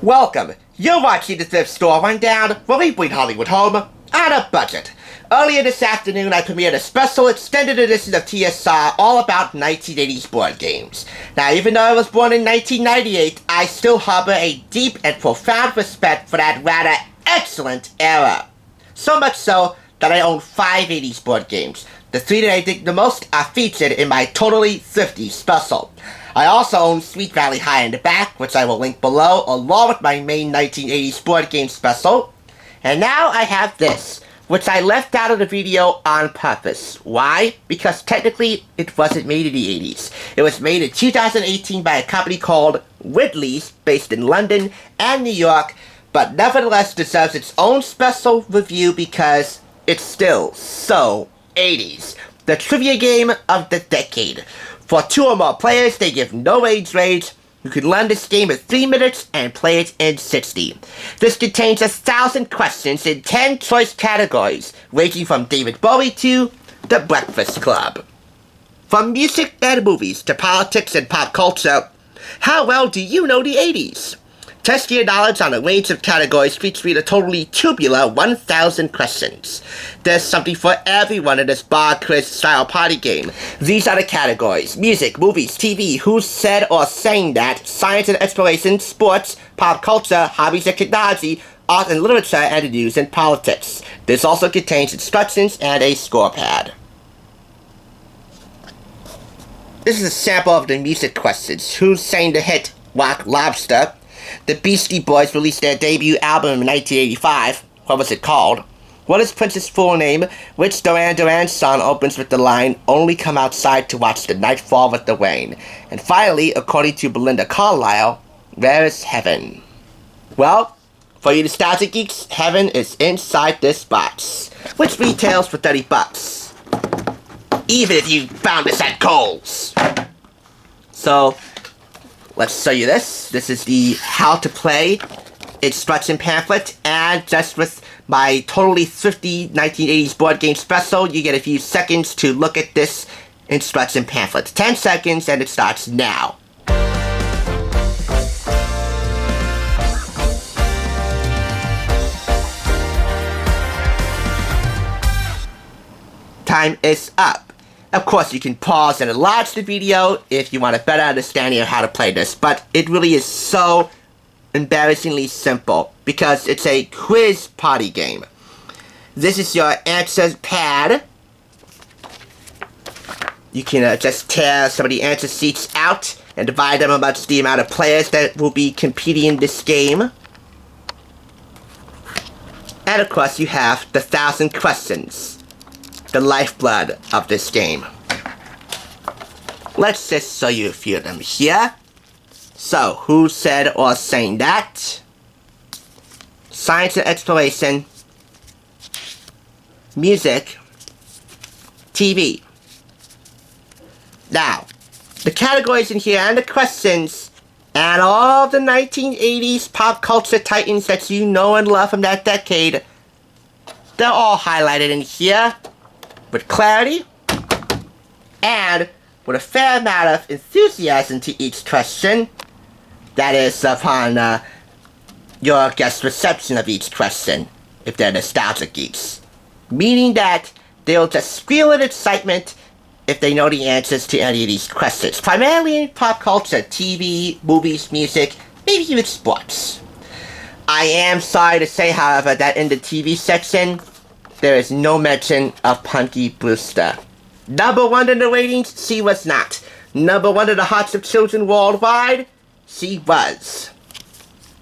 Welcome! You're watching the Thrift Store Rundown, where we bring Hollywood home on a budget. Earlier this afternoon, I premiered a special extended edition of TSR all about 1980s board games. Now, even though I was born in 1998, I still harbor a deep and profound respect for that rather excellent era. So much so that I own 5 80s board games. The 3 that I dig the most are featured in my Totally Thrifty special. I also own Sweet Valley High in the back, which I will link below, along with my main 1980s board game special. And now I have this, which I left out of the video on purpose. Why? Because technically, it wasn't made in the 80s. It was made in 2018 by a company called Ridley, based in London and New York, but nevertheless deserves its own special review because it's still so 80s. The trivia game of the decade. For 2 or more players, they give no age range. You can learn this game in 3 minutes and play it in 60. This contains 1,000 questions in 10 choice categories, ranging from David Bowie to The Breakfast Club. From music and movies to politics and pop culture, how well do you know the 80s? Test your knowledge on a range of categories featuring a totally tubular 1,000 questions. There's something for everyone in this bar quiz style party game. These are the categories: music, movies, TV, who said or sang that, science and exploration, sports, pop culture, hobbies and technology, art and literature, and news and politics. This also contains instructions and a score pad. This is a sample of the music questions. Who sang the hit Rock Lobster? The Beastie Boys released their debut album in 1985. What was it called? What is Prince's full name? Which Duran Duran song opens with the line, "Only come outside to watch the night fall with the rain"? And finally, according to Belinda Carlisle, where is heaven? Well, for you nostalgia geeks, heaven is inside this box, which retails for $30. Even if you found this at Kohl's. So, let's show you this. This is the how to play instruction pamphlet, and just with my Totally Thrifty 1980s board game special, you get a few seconds to look at this instruction pamphlet. 10 seconds and it starts now. Time is up. Of course, you can pause and enlarge the video if you want a better understanding of how to play this, but it really is so embarrassingly simple because it's a quiz party game. This is your answer pad. You can just tear some of the answer sheets out and divide them amongst the amount of players that will be competing in this game. And of course, you have the 1,000 questions. The lifeblood of this game. Let's just show you a few of them here. So, who said or sang that? Science and exploration. Music. TV. Now, the categories in here and the questions and all the 1980s pop culture titans that you know and love from that decade, they're all highlighted in here with clarity and with a fair amount of enthusiasm to each question. That is upon your guest's reception of each question, if they're nostalgia geeks. Meaning that they'll just squeal in excitement if they know the answers to any of these questions. Primarily in pop culture, TV, movies, music, maybe even sports. I am sorry to say, however, that in the TV section, there is no mention of Punky Brewster. Number 1 in the ratings, she was not. Number 1 in the hearts of children worldwide, she was.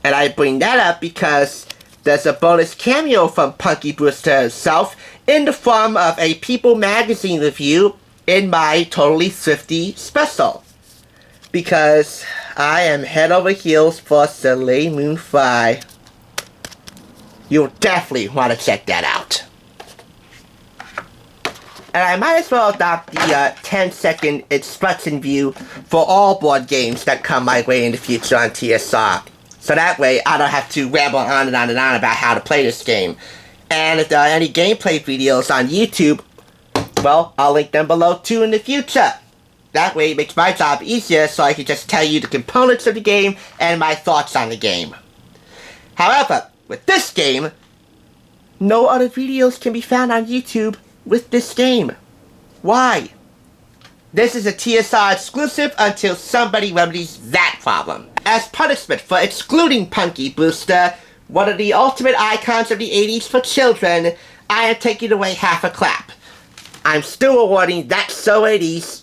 And I bring that up because there's a bonus cameo from Punky Brewster herself in the form of a People magazine review in my Totally Thrifty special. Because I am head over heels for Soleil Moon Frye. You'll definitely want to check that out. And I might as well adopt the 10-second instruction view for all board games that come my way in the future on TSR. So that way, I don't have to ramble on and on and on about how to play this game. And if there are any gameplay videos on YouTube, well, I'll link them below too in the future. That way, it makes my job easier so I can just tell you the components of the game and my thoughts on the game. However, with this game, no other videos can be found on YouTube with this game. Why? This is a TSR exclusive until somebody remedies that problem. As punishment for excluding Punky Brewster, one of the ultimate icons of the 80s for children, I am taking away half a clap. I'm still awarding That's So 80s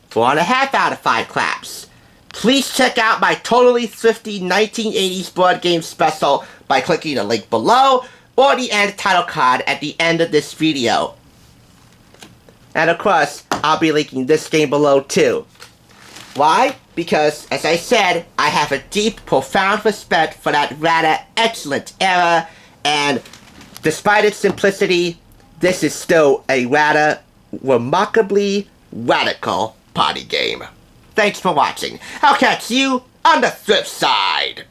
4.5 out of 5 claps. Please check out my totally thrifty 1980s board game special by clicking the link below or the end title card at the end of this video. And of course, I'll be linking this game below too. Why? Because, as I said, I have a deep, profound respect for that rather excellent era, and despite its simplicity, this is still a rather remarkably radical party game. Thanks for watching. I'll catch you on the thrift side.